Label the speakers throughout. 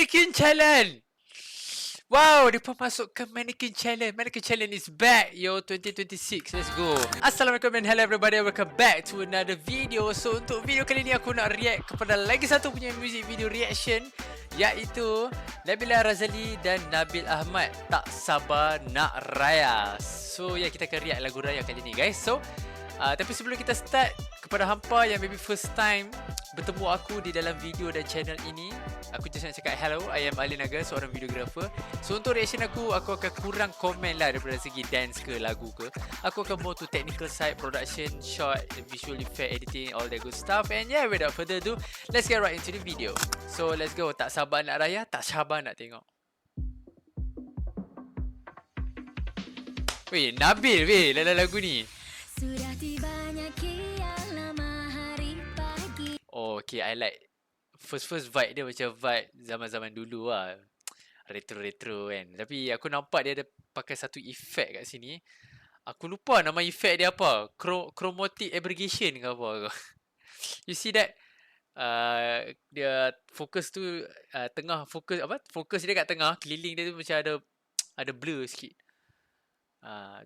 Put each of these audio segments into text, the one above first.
Speaker 1: Mannequin Challenge. Wow, dia pun masuk ke Mannequin Challenge. Mannequin Challenge is back, yo, 2026. Let's go. Assalamualaikum and hello everybody. Welcome back to another video. So, untuk video kali ni aku nak react kepada lagi satu punya music video reaction, iaitu Nabila Razali dan Nabil Ahmad, Tak Sabar Nak Raya. So, ya, kita akan react lagu Raya kali ni, guys. So, tapi sebelum kita start, kepada hampa yang maybe first time bertemu aku di dalam video dan channel ini, aku just nak cakap hello, I am Ali Naga, seorang videographer. So untuk reaction aku akan kurang komen lah daripada segi dance ke lagu ke. Aku akan more to technical side, production, shot, visual effect, editing, all that good stuff. And yeah, without further ado, let's get right into the video. So let's go. Tak sabar nak raya, tak sabar nak tengok. Weh, Nabil weh dalam lagu ni.
Speaker 2: Sudah tibanya kian lama hari pagi.
Speaker 1: Oh, okay, I like first vibe dia macam vibe zaman-zaman dulu lah. Retro-retro kan. Tapi aku nampak dia ada pakai satu efek kat sini. Aku lupa nama efek dia apa. Chromatic aggregation ke apa. You see that? Dia fokus tu tengah fokus apa? Fokus dia kat tengah, keliling dia tu macam ada blur sikit.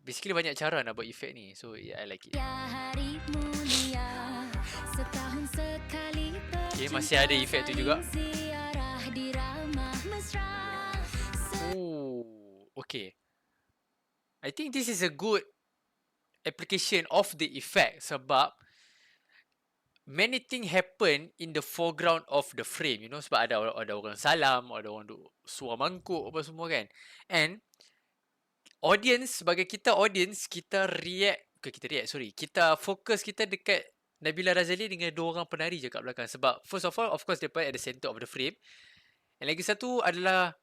Speaker 1: Basically banyak cara nak buat efek ni. So yeah, I like it.
Speaker 2: Hari mulia, setahun sekali.
Speaker 1: Okay, masih ada efek tu juga. Oh, okay. I think this is a good application of the effect sebab many things happen in the foreground of the frame, you know, sebab ada orang salam, ada orang duk suar mangkuk apa semua kan. And audience, sebagai kita audience, kita fokus kita dekat Nabila Razali dengan dua orang penari je kat belakang. Sebab first of all, of course, dia at the center of the frame. And lagi satu adalah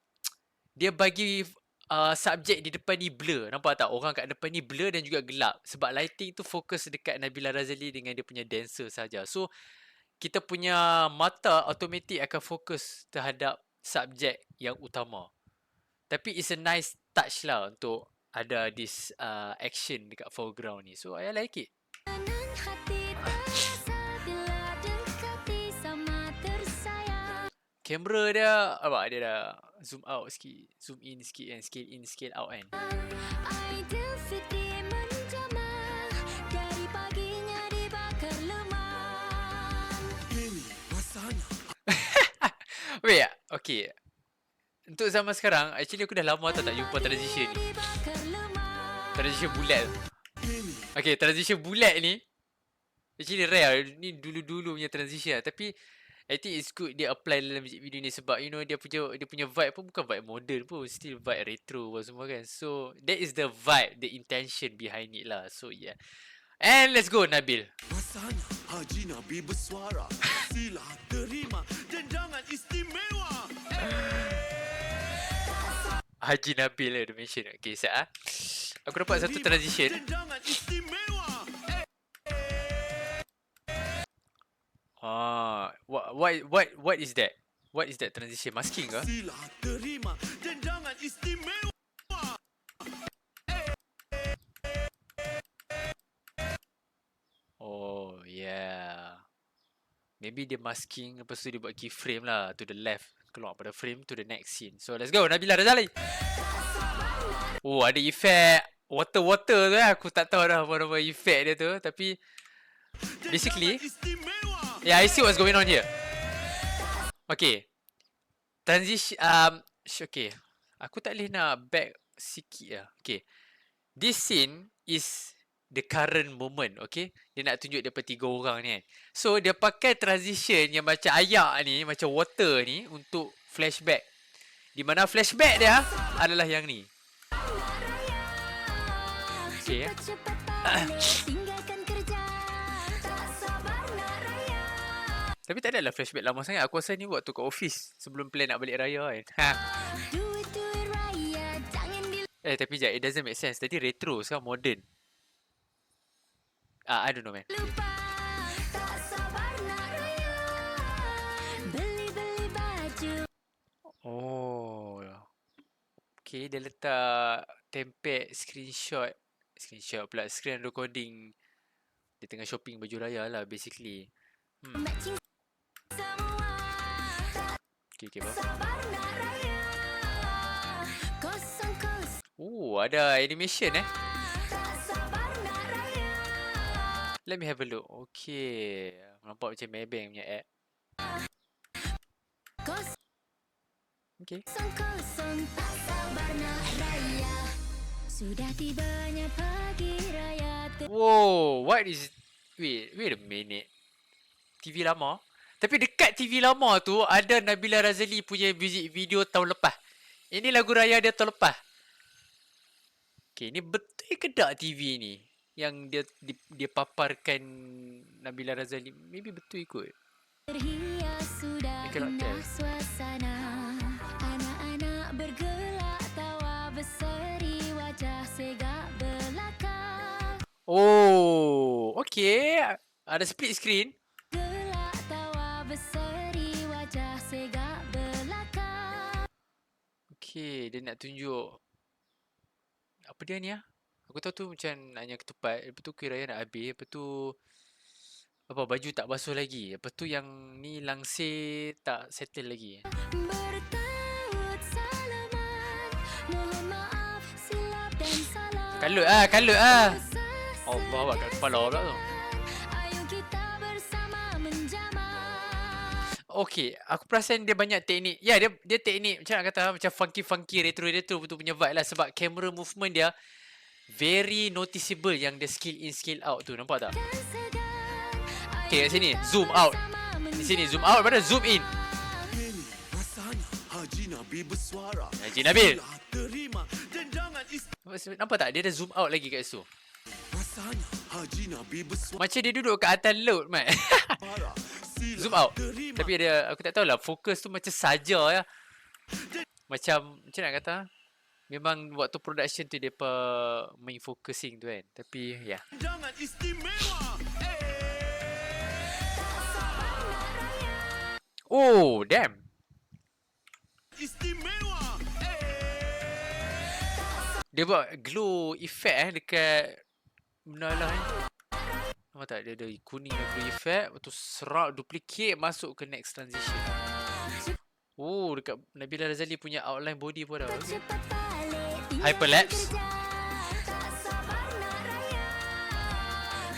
Speaker 1: dia bagi subjek di depan ni blur. Nampak tak? Orang kat depan ni blur dan juga gelap. Sebab lighting tu fokus dekat Nabila Razali dengan dia punya dancer saja. So, kita punya mata automatik akan fokus terhadap subjek yang utama. Tapi it's a nice touch lah untuk ada this action dekat foreground ni. So, I like it. Kamera dia apa? Dia dah zoom out sikit, zoom in sikit kan, scale in, scale out kan. Wait, okay. Untuk zaman sekarang, actually aku dah lama tak jumpa transition ni. Transition bulat. Okay, transition bulat ni actually rare. Ni dulu-dulu punya transition lah. Tapi I think it's good dia apply dalam music video ni sebab you know dia punya vibe pun bukan vibe modern pun, still vibe retro pun semua kan. So that is the vibe, the intention behind it lah. So yeah. And let's go Nabil.
Speaker 3: Masanya Haji Nabi bersuara, sila terima dan jangan istimewa.
Speaker 1: Haji Nabil lah dia mention. Okay, sekejap aku dapat satu transition. What is that? What is that transition? Masking ke?
Speaker 3: Sila terima dan jangan istimewa.
Speaker 1: Oh yeah. Maybe dia masking, lepas tu dia buat keyframe lah to the left, keluar pada frame to the next scene. So let's go Nabila Razali. Oh, ada efek water tu lah. Aku tak tahu dah apa nama efek dia tu. Tapi basically, yeah, I see what's going on here. Okay, transition. Okay, aku tak boleh nak back sikit lah. Okay, this scene is the current moment. Okay, dia nak tunjuk daripada 3 orang ni kan. So dia pakai transition yang macam ayak ni, macam water ni untuk flashback. Di mana flashback dia adalah yang ni. Okay. Tapi tak adalah flashback lama sangat. Aku rasa ni waktu kat office sebelum plan nak balik raya kan. Tapi sekejap, it doesn't make sense. Tadi retro, sekarang modern. I don't know man. Oh. Okay, dia letak template screenshot pula, screen recording. Dia tengah shopping baju raya lah basically. Okay, faham.
Speaker 2: Sabar nak raya. Kosong
Speaker 1: Ada animation
Speaker 2: tak sabar nak raya.
Speaker 1: Let me have a look. Okay. Nampak macam Maybank punya app.
Speaker 2: Kosong
Speaker 1: Okay.
Speaker 2: tak sabar nak raya. Sudah tibanya pagi raya.
Speaker 1: Whoa, what is... Wait a minute. TV lama? Tapi dekat TV lama tu ada Nabila Razali punya music video tahun lepas. Ini lagu raya dia tahun lepas. Okay, ni betul ke tak TV ni? Yang dia paparkan Nabila Razali. Maybe betul ikut.
Speaker 2: Terhias sudah
Speaker 1: I cannot
Speaker 2: indah
Speaker 1: tell.
Speaker 2: suasana. Anak-anak bergelak tawa berseri wajah segak belaka.
Speaker 1: Oh, okay. Ada split screen.
Speaker 2: Gelak tawa berseri wajah segak belaka.
Speaker 1: Okay, dia nak tunjuk. Apa dia ni Aku tahu tu macam hanya ketupat. Lepas tu kuih raya nak habis. Lepas tu apa, baju tak basuh lagi. Lepas tu yang ni langsir tak settle lagi.
Speaker 2: Bertaut salaman. Mohon maaf silap dan salah.
Speaker 1: Kalut Allah buat kat kepala pula tu.
Speaker 2: Ayo kita bersama menjamah.
Speaker 1: Okay, aku perasan dia banyak teknik. Ya, dia teknik macam nak kata macam funky retro betul punya vibe lah. Sebab camera movement dia very noticeable yang dia skill in skill out tu. Nampak tak? Okay, kat sini zoom out. Di sini zoom out, lepas tu zoom in.
Speaker 3: Ini rasanya Haji Nabi bersuara.
Speaker 1: Haji Nabil.
Speaker 3: Sila terima dan jangan
Speaker 1: Nampak tak? Dia ada zoom out lagi kat situ.
Speaker 3: Rasanya Haji Nabi bersuara.
Speaker 1: Macam dia duduk kat atas laut, Mat.
Speaker 3: Sila
Speaker 1: Zoom out.
Speaker 3: terima.
Speaker 1: Tapi ada, aku tak tahulah, fokus tu macam saja ya. Macam nak kata, memang waktu production tu depa main focusing tu kan. Tapi ya.
Speaker 3: Jangan istimewa.
Speaker 1: Oh, damn.
Speaker 3: Istimewa.
Speaker 1: Dia buat glow effect dekat menara ni. Nampak tak? Dia ada kuning dan glow effect. Lepas tu serak duplicate masuk ke next transition. Oh, dekat Nabila Razali punya outline body pun ada. Okay.
Speaker 2: Cepat balik tinggalkan
Speaker 1: Hyperlapse.
Speaker 2: kerja. Tak sabar nak raya.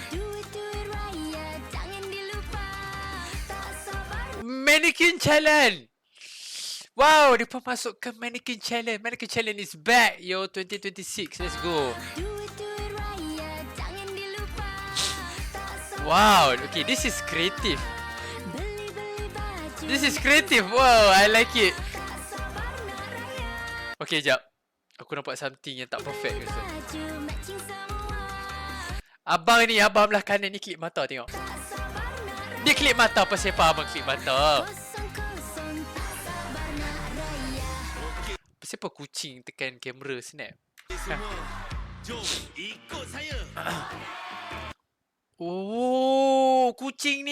Speaker 2: Duit raya jangan dilupa. Tak sabar
Speaker 1: Mannequin Challenge. Wow, dia pun masuk ke Mannequin Challenge. Mannequin Challenge is back, yo, 2026. Let's go.
Speaker 2: duit raya jangan dilupa. Tak sabar
Speaker 1: Wow, okay, this is creative.
Speaker 2: beli baju.
Speaker 1: This is creative. Wow, I like it.
Speaker 2: Tak sabar nak raya.
Speaker 1: Okay, jap. Aku nampak something yang tak perfect ke so.
Speaker 2: Baju matching semua.
Speaker 1: Abang belah kanan ni klip mata tengok.
Speaker 2: Tak sabar nak raya.
Speaker 1: Dia klip mata apa siapa abang klip mata?
Speaker 2: Kosong tak sabar nak raya.
Speaker 1: Siapa kucing tekan kamera snap?
Speaker 3: Semua, jom ikut saya.
Speaker 1: Oh, kucing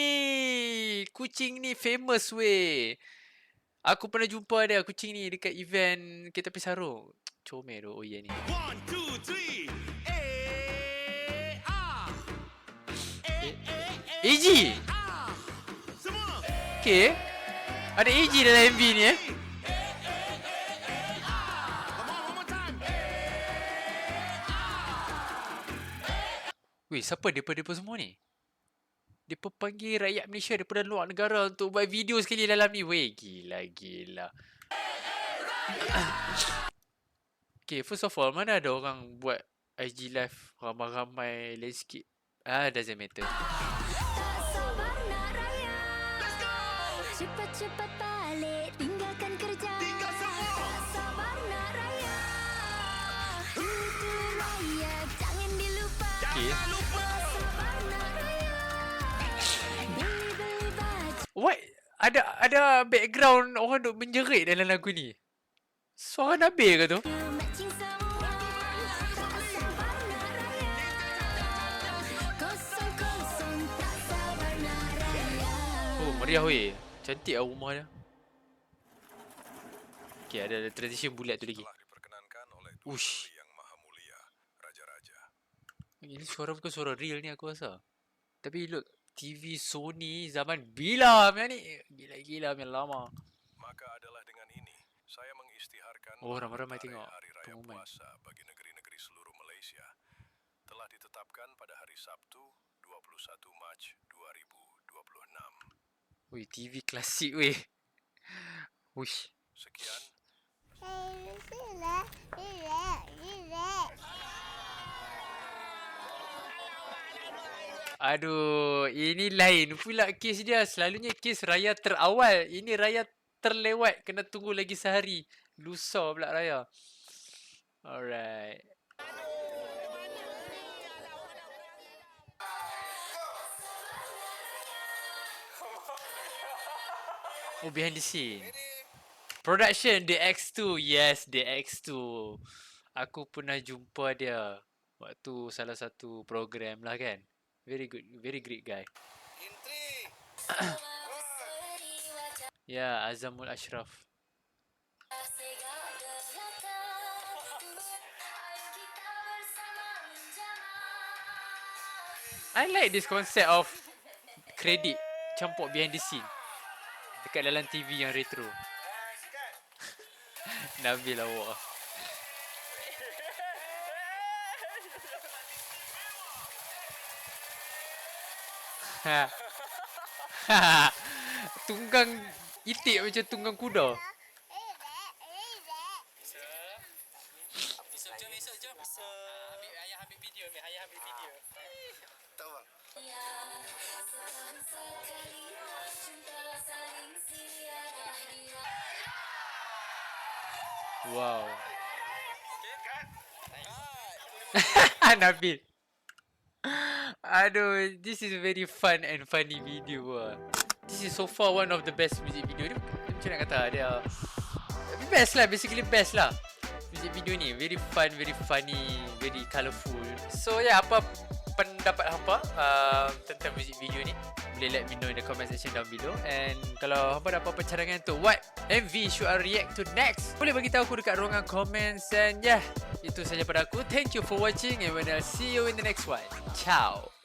Speaker 1: ni famous weh. Aku pernah jumpa dia kucing ni dekat event Kereta Api Sarung. Comel tu. Oh ya ni.
Speaker 3: 1, 2, 3.
Speaker 1: AG.
Speaker 3: Semua.
Speaker 1: Okay. Ada AG dalam MV ni
Speaker 3: Come on, one more time.
Speaker 1: Weh, siapa depa semua ni? Depa panggil rakyat Malaysia daripada luar negara untuk buat video sekali dalam ni. Weh, gila. Okay, first of all, mana ada orang buat IG live ramai-ramai landscape? Doesn't matter.
Speaker 2: Tak sabar nak raya. Cepat-cepat balik tinggalkan kerja.
Speaker 3: Tinggal semua.
Speaker 2: Tak sabar nak raya. Duit raya jangan dilupa.
Speaker 1: Okay.
Speaker 3: Jangan lupa.
Speaker 2: Tak sabar nak raya. Beli baju.
Speaker 1: What? Ada background orang duk menjerit dalam lagu ni. Suara Nabil ke tu?
Speaker 2: Matching semua. Tak sabar nak raya. Kosong tak sabar nak raya.
Speaker 1: Oh, meriah weh. Cantik lah rumah dia. Okay, ada transition bulat tu lagi.
Speaker 4: Telah diperkenankan oleh Tuan
Speaker 1: Ush.
Speaker 4: Yang Maha Mulia, Raja-Raja.
Speaker 1: Ini suara bukan suara real ni aku rasa. Tapi look, TV Sony zaman bila punya ni. Gila-gila punya lama.
Speaker 4: Maka adalah Saya mengisytiharkan
Speaker 1: Oh, ramai-ramai
Speaker 4: hari
Speaker 1: tengok
Speaker 4: Hari Raya
Speaker 1: pengumuman.
Speaker 4: Puasa bagi negeri-negeri seluruh Malaysia telah ditetapkan pada hari Sabtu 21 Mac 2026.
Speaker 1: Wih, TV klasik weh. Wish.
Speaker 4: Sekian,
Speaker 1: Aduh, ini lain pula kes dia. Selalunya kes raya terawal. Ini raya terlewat. Kena tunggu lagi sehari. Lusa pula raya. Alright. Oh, behind the scene. Production, The X2. Yes, The X2. Aku pernah jumpa dia waktu salah satu program lah kan. Very good, very great guy. Ya, Azamul Ashraf. I like this concept of credit campur behind the scene dekat dalam TV yang retro. Nabil awak. Ha. Tunggang itik macam tunggang kuda. Jom. Ayah ambil video ni. Ayah ambil video.
Speaker 4: tahu bang.
Speaker 1: Wow. Nabil. Aduh, this is a very fun and funny video. This is so far one of the best music video. Dia macam nak kata dia best lah, basically best lah. Music video ni very fun, very funny, very colourful. So yeah, apa pendapat hampa tentang music video ni? Boleh let me know in the comment section down below. And kalau hampa ada apa-apa cadangan untuk what MV should I react to next, boleh bagi tahu aku dekat ruangan comments. And yeah, itu saja pada aku. Thank you for watching and I'll see you in the next one. Ciao.